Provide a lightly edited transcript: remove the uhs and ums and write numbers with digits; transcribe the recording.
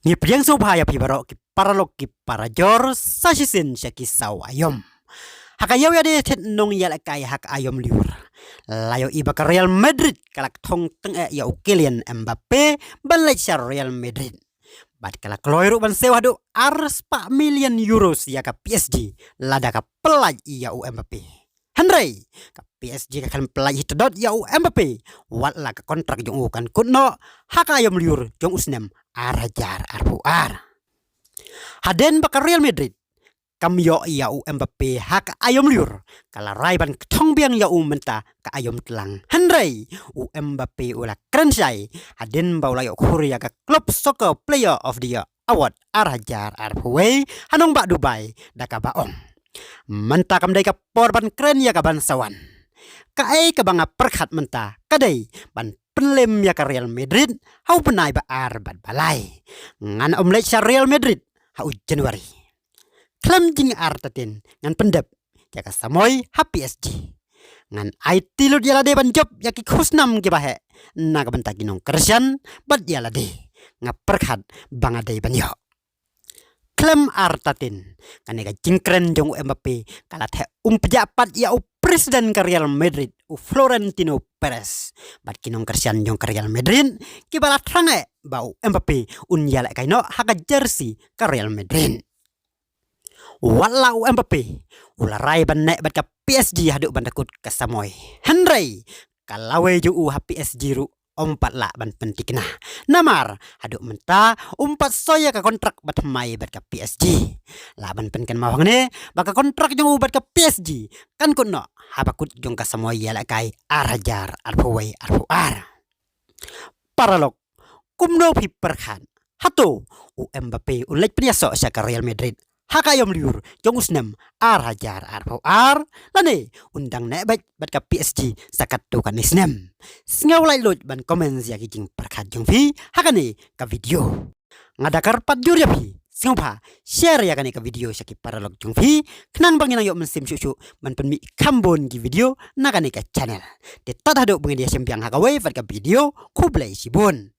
Ngipriang subhaya pibaro ki paralok ki parajor sasisin syaki saw ayom. Hakayaw ya de tet nong yala kay hak ayom liur. Layo iba ka Real Madrid kalak tong teng ya Kylian Mbappe balai sa Real Madrid. Bat kalak loiru ban sewa do ars pa million euros ya ka PSG lada ka pelaj ya Mbappe. Henry ka PSG ka kan pelaj hitodot ya Mbappe watla ka kontrak jong kan kunno hak ayom liur jong usnem arajar arpuar. Haden baka Real Madrid kamyo ya Mbappe hak ayom liur kala raiban tong biang ya menta ka ayom telang Henry Mbappe ula krensai haden baula yo Korea ka Club Soccer Player of the Year award arajar arpuwe hanong bak Dubai daka baong menta kamdai ka porban keren ya ka bansawan kae ka banga perkhat menta kadai ban penlem ya ka Real Madrid hau penai ba arbat balai ngan omlet sa Real Madrid hau Januari klam jing artatin ngan pendep jaka samoy ha PSG ngan IT lu dia lade ban job yaki khusnam ki bahe na ka banta Nongkyrshan bat dia lade ngaperkhat banga dei ban yo klam artatin kanega jingkren jongu Mbappe kala the pejabat ya presiden ka Real Madrid Florentino Perez bat Nongkyrshan jong ka Real Madrid ki bala trange bau Mbappe yala kaino haka jersey ka Real Madrid walau Mbappe ularai ban nek bat ka PSG haduk ban takut ka samoy Henry kalawe ju ha PSG ru ompat la ban pentikna namar haduk menta umpat soya ka kontrak bat mai bat ka PSG laban penken mawang ne baka kontrak jong bat ka PSG kan kunno habakut jong ka samoy yala kai arajar arpuwai arpuar paralok kumno pi perkhan hato Mbappe ulaj priaso sa ka Real Madrid hakayom liur jong usnem arajar arpuar lane undang ne bat ka PSG sakat tu kan isnem singaw lai lot ban komen ya kijing perkhat jong fi hakane ka video ngadakar pat jur ya fi singaw share ya kane ka video syaki paralog jong fi kenang bangin yo mensim syusyu ban penmi kambon ki video nakane ka channel de tat hadok bengi dia sempiang hakawai fat ka video kublai sibun